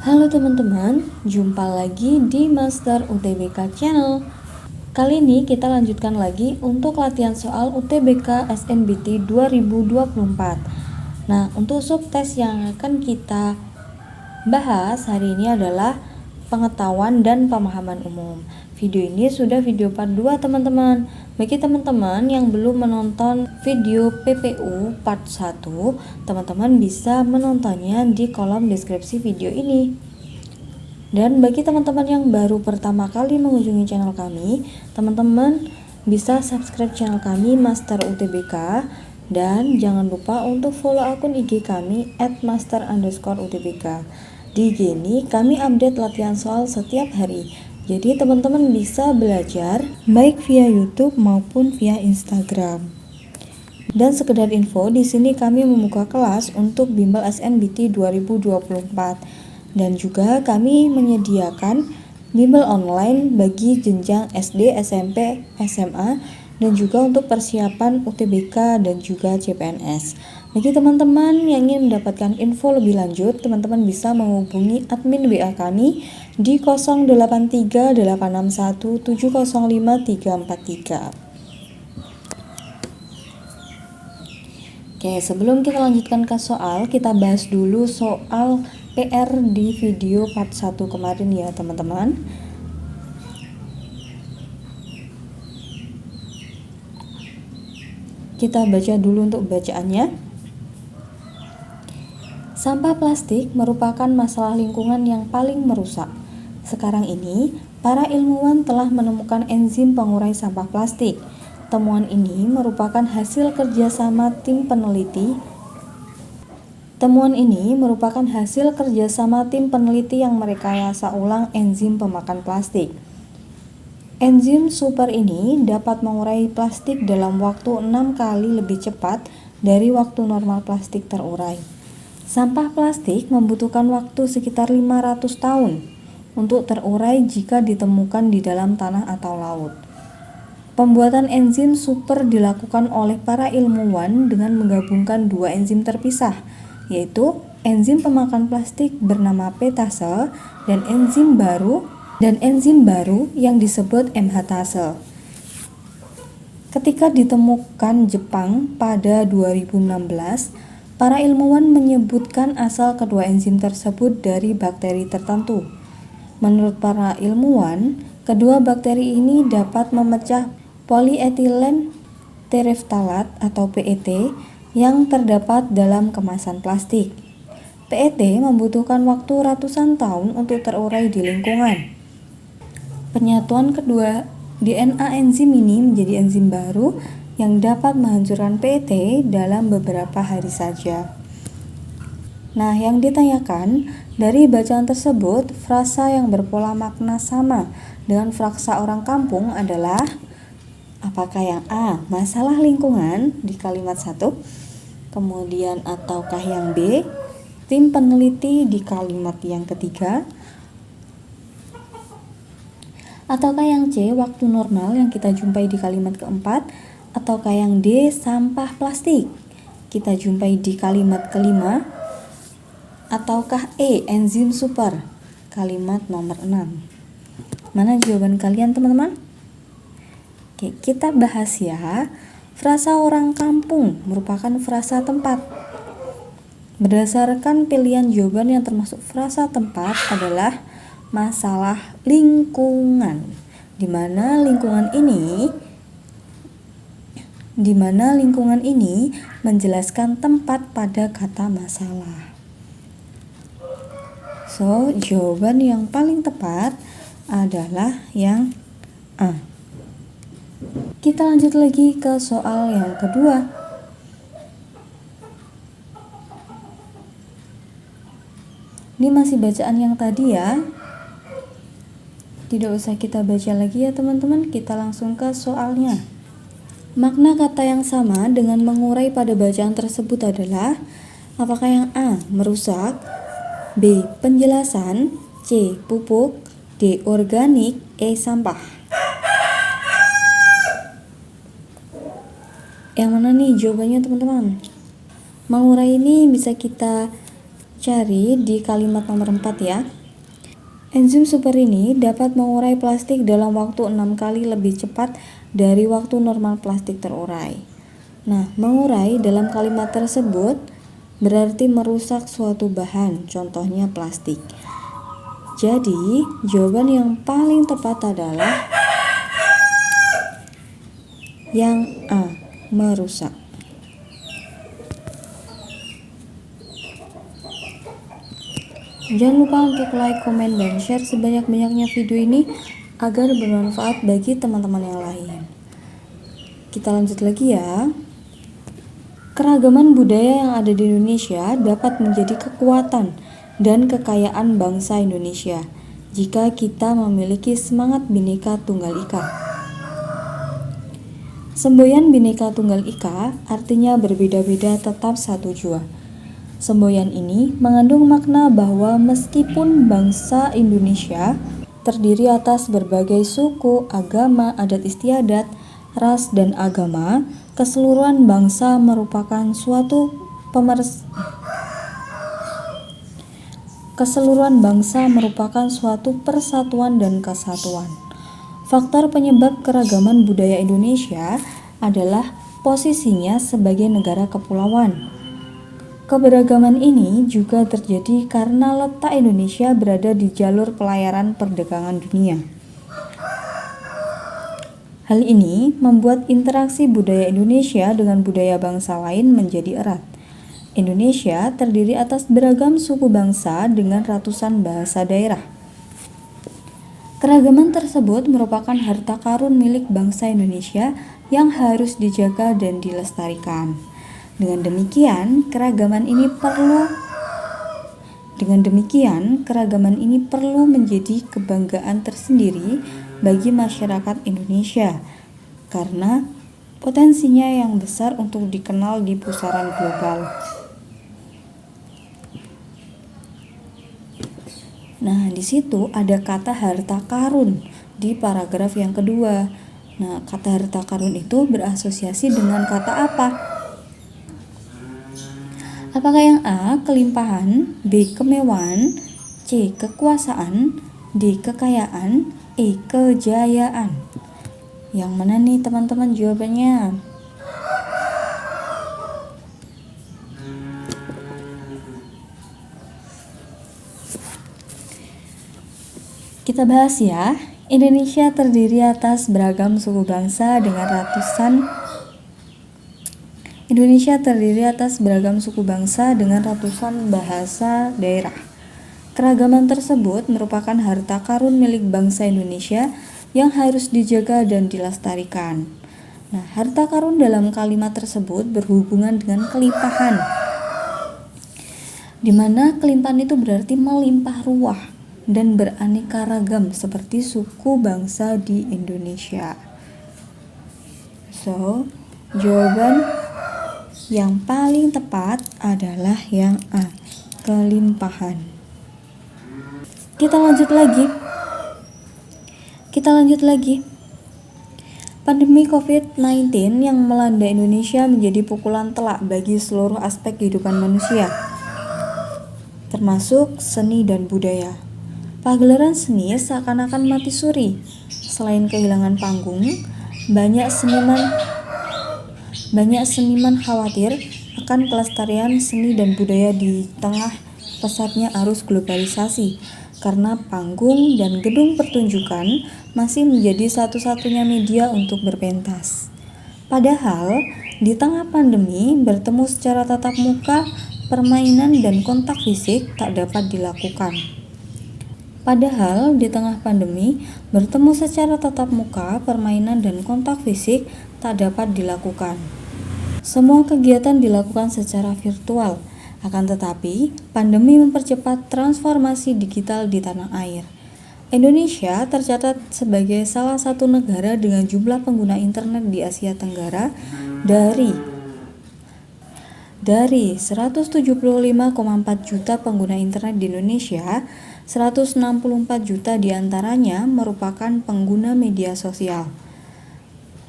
Halo teman-teman, jumpa lagi di Master UTBK Channel. Kali ini kita lanjutkan lagi untuk latihan soal UTBK SNBT 2024. Nah, untuk subtes yang akan kita bahas hari ini adalah pengetahuan dan pemahaman umum. Video ini sudah video part 2 teman-teman. Bagi teman-teman yang belum menonton video PPU part 1, teman-teman bisa menontonnya di kolom deskripsi video ini. Dan bagi teman-teman yang baru pertama kali mengunjungi channel kami, teman-teman bisa subscribe channel kami Master UTBK, dan jangan lupa untuk follow akun IG kami @master_UTBK. Di IG ini kami update latihan soal setiap hari. Jadi teman-teman bisa belajar baik via YouTube maupun via Instagram. Dan sekedar info, di sini kami membuka kelas untuk bimbel SNBT 2024. Dan juga kami menyediakan bimbel online bagi jenjang SD, SMP, SMA, dan juga untuk persiapan UTBK dan juga CPNS. Bagi teman-teman yang ingin mendapatkan info lebih lanjut, teman-teman bisa menghubungi admin WA kami di 0838361705 343. Oke, sebelum kita lanjutkan ke soal, kita bahas dulu soal PR di video part 1 kemarin ya teman-teman. Kita baca dulu untuk bacaannya. Sampah plastik merupakan masalah lingkungan yang paling merusak. Sekarang ini, para ilmuwan telah menemukan enzim pengurai sampah plastik. Temuan ini merupakan hasil kerjasama tim peneliti. Yang merekayasa ulang enzim pemakan plastik. Enzim super ini dapat mengurai plastik dalam waktu 6 kali lebih cepat dari waktu normal plastik terurai. Sampah plastik membutuhkan waktu sekitar 500 tahun untuk terurai jika ditemukan di dalam tanah atau laut. Pembuatan enzim super dilakukan oleh para ilmuwan dengan menggabungkan dua enzim terpisah, yaitu enzim pemakan plastik bernama petase dan enzim baru yang disebut mhtase. Ketika ditemukan Jepang pada 2016, para ilmuwan menyebutkan asal kedua enzim tersebut dari bakteri tertentu. Menurut para ilmuwan, kedua bakteri ini dapat memecah polyethylene terephthalate atau PET yang terdapat dalam kemasan plastik. PET membutuhkan waktu ratusan tahun untuk terurai di lingkungan. Penyatuan kedua DNA enzim ini menjadi enzim baru yang dapat menghancurkan PET dalam beberapa hari saja. Nah, yang ditanyakan dari bacaan tersebut, frasa yang berpola makna sama dengan frasa orang kampung adalah apakah yang A, masalah lingkungan di kalimat 1, kemudian ataukah yang B, tim peneliti di kalimat yang ketiga, ataukah yang C, waktu normal yang kita jumpai di kalimat keempat, ataukah yang D, sampah plastik kita jumpai di kalimat kelima, ataukah E, enzim super kalimat nomor 6. Mana jawaban kalian teman-teman? Oke, kita bahas ya. Frasa orang kampung merupakan frasa tempat. Berdasarkan pilihan jawaban yang termasuk frasa tempat adalah masalah lingkungan, di mana lingkungan ini menjelaskan tempat pada kata masalah. So, jawaban yang paling tepat adalah yang A. Kita lanjut lagi ke soal yang kedua. Ini masih bacaan yang tadi ya. Tidak usah kita baca lagi ya teman-teman, kita langsung ke soalnya. Makna kata yang sama dengan mengurai pada bacaan tersebut adalah apakah yang A, merusak, B, penjelasan, C, pupuk, D, organik, E, sampah. Yang mana nih jawabannya teman-teman? Mengurai ini bisa kita Cari di kalimat nomor 4 ya. Enzim super ini dapat mengurai plastik dalam waktu 6 kali lebih cepat dari waktu normal plastik terurai. Nah, mengurai dalam kalimat tersebut berarti merusak suatu bahan, contohnya plastik. Jadi, jawaban yang paling tepat adalah yang A, merusak. Jangan lupa untuk like, komen, dan share sebanyak-banyaknya video ini agar bermanfaat bagi teman-teman yang lain. Kita lanjut lagi ya. Keragaman budaya yang ada di Indonesia dapat menjadi kekuatan dan kekayaan bangsa Indonesia jika kita memiliki semangat Bhinneka Tunggal Ika. Semboyan Bhinneka Tunggal Ika artinya berbeda-beda tetap satu jua. Semboyan ini mengandung makna bahwa meskipun bangsa Indonesia terdiri atas berbagai suku, agama, adat istiadat, ras, dan agama, keseluruhan bangsa merupakan suatu persatuan dan kesatuan. Faktor penyebab keragaman budaya Indonesia adalah posisinya sebagai negara kepulauan. Keberagaman ini juga terjadi karena letak Indonesia berada di jalur pelayaran perdagangan dunia. Hal ini membuat interaksi budaya Indonesia dengan budaya bangsa lain menjadi erat. Indonesia terdiri atas beragam suku bangsa dengan ratusan bahasa daerah. Keragaman tersebut merupakan harta karun milik bangsa Indonesia yang harus dijaga dan dilestarikan. Dengan demikian, keragaman ini perlu menjadi kebanggaan tersendiri bagi masyarakat Indonesia karena potensinya yang besar untuk dikenal di pusaran global. Nah, di situ ada kata harta karun di paragraf yang kedua. Nah, kata harta karun itu berasosiasi dengan kata apa? Apakah yang A, kelimpahan, B, kemewahan, C, kekuasaan, D, kekayaan, E, kejayaan? Yang mana nih teman-teman jawabannya? Kita bahas ya. Indonesia terdiri atas beragam suku bangsa dengan ratusan bahasa daerah. Keragaman tersebut merupakan harta karun milik bangsa Indonesia yang harus dijaga dan dilestarikan. Nah, harta karun dalam kalimat tersebut berhubungan dengan kelimpahan, di mana kelimpahan itu berarti melimpah ruah dan beraneka ragam seperti suku bangsa di Indonesia. So, jawaban yang paling tepat adalah yang A, kelimpahan. Kita lanjut lagi. Pandemi COVID-19 yang melanda Indonesia menjadi pukulan telak bagi seluruh aspek kehidupan manusia, termasuk seni dan budaya. Pagelaran seni seakan-akan mati suri. Selain kehilangan panggung, banyak seniman khawatir akan kelestarian seni dan budaya di tengah pesatnya arus globalisasi, karena panggung dan gedung pertunjukan masih menjadi satu-satunya media untuk berpentas. Padahal, di tengah pandemi, bertemu secara tatap muka, permainan dan kontak fisik tak dapat dilakukan. Semua kegiatan dilakukan secara virtual. Akan tetapi, pandemi mempercepat transformasi digital di tanah air. Indonesia tercatat sebagai salah satu negara dengan jumlah pengguna internet di Asia Tenggara dari 175,4 juta pengguna internet di Indonesia, 164 juta diantaranya merupakan pengguna media sosial.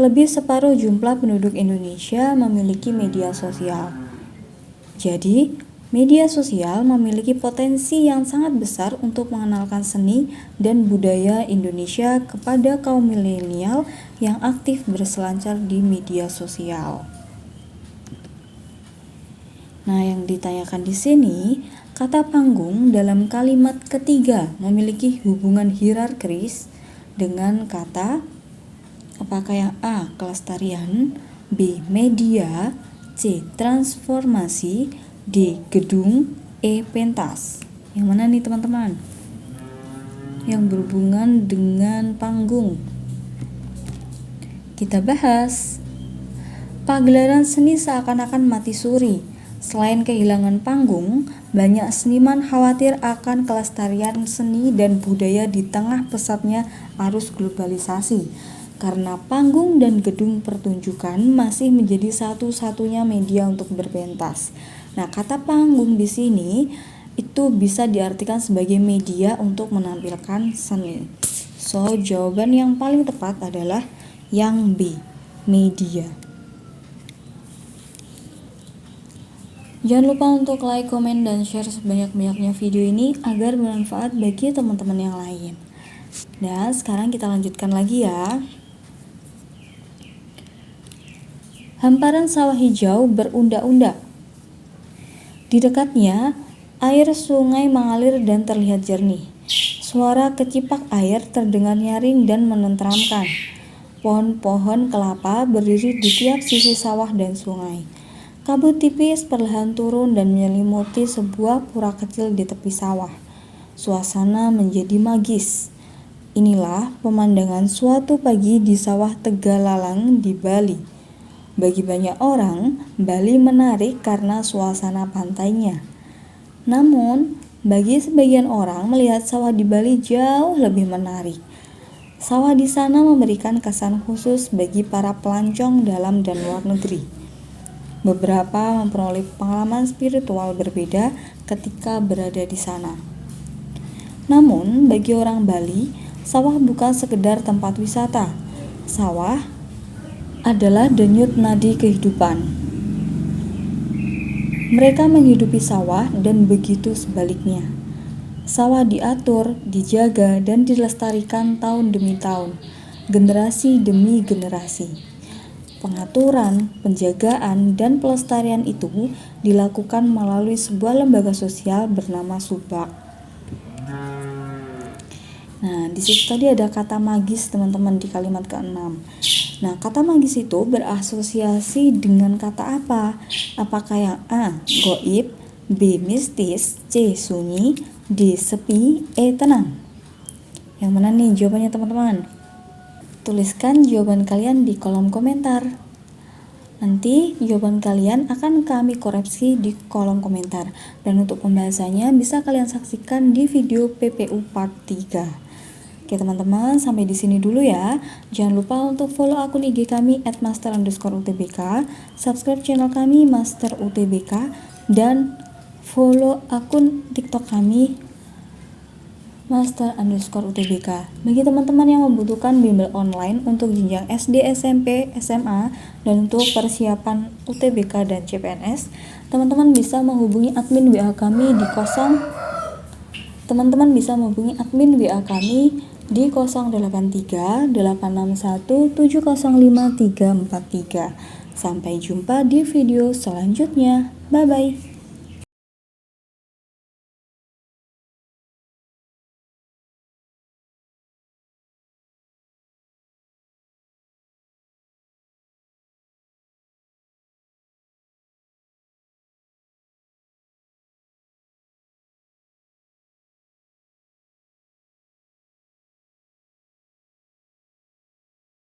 Lebih separuh jumlah penduduk Indonesia memiliki media sosial. Jadi, Media sosial memiliki potensi yang sangat besar untuk mengenalkan seni dan budaya Indonesia kepada kaum milenial yang aktif berselancar di media sosial. Nah, yang ditanyakan di sini, kata panggung dalam kalimat ketiga memiliki hubungan hierarkis dengan kata apakah yang A. kelestarian, B. media, C. transformasi, D. gedung, E. pentas. Yang mana nih teman-teman? Yang berhubungan dengan panggung. Kita bahas. Pagelaran seni seakan-akan mati suri. Selain kehilangan panggung, banyak seniman khawatir akan kelestarian seni dan budaya di tengah pesatnya arus globalisasi. Karena panggung dan gedung pertunjukan masih menjadi satu-satunya media untuk berpentas. Nah, kata panggung di sini itu bisa diartikan sebagai media untuk menampilkan seni. So, jawaban yang paling tepat adalah yang B, media. Jangan lupa untuk like, komen, dan share sebanyak-banyaknya video ini agar bermanfaat bagi teman-teman yang lain. Dan sekarang kita lanjutkan lagi ya. Hamparan sawah hijau berunda-unda. Di dekatnya, air sungai mengalir dan terlihat jernih. Suara kecipak air terdengar nyaring dan menenteramkan. Pohon-pohon kelapa berdiri di tiap sisi sawah dan sungai. Kabut tipis perlahan turun dan menyelimuti sebuah pura kecil di tepi sawah. Suasana menjadi magis. Inilah pemandangan suatu pagi di sawah Tegalalang di Bali. Bagi banyak orang, Bali menarik karena suasana pantainya. Namun, bagi sebagian orang melihat sawah di Bali jauh lebih menarik. Sawah di sana memberikan kesan khusus bagi para pelancong dalam dan luar negeri. Beberapa memperoleh pengalaman spiritual berbeda ketika berada di sana. Namun, bagi orang Bali, sawah bukan sekedar tempat wisata. Sawah adalah denyut nadi kehidupan. Mereka menghidupi sawah dan begitu sebaliknya. Sawah diatur, dijaga, dan dilestarikan tahun demi tahun, generasi demi generasi. Pengaturan, penjagaan, dan pelestarian itu dilakukan melalui sebuah lembaga sosial bernama Subak. Nah, di situ tadi ada kata magis teman-teman di kalimat ke-6. Nah, kata magis itu berasosiasi dengan kata apa? Apakah yang A. goib, B. mistis, C. sunyi, D. sepi, E. tenang? Yang mana nih jawabannya teman-teman? Tuliskan jawaban kalian di kolom komentar. Nanti jawaban kalian akan kami koreksi di kolom komentar. Dan untuk pembahasannya bisa kalian saksikan di video PPU part 3. Oke teman-teman, sampai di sini dulu ya. Jangan lupa untuk follow akun IG kami @master_utbk, subscribe channel kami Master UTBK, dan follow akun TikTok kami Master_UTBK. Bagi teman-teman yang membutuhkan bimbel online untuk jenjang SD, SMP, SMA, dan untuk persiapan UTBK dan CPNS, teman-teman bisa menghubungi admin WA kami di 083 861 705 343. Sampai jumpa di video selanjutnya. Bye bye.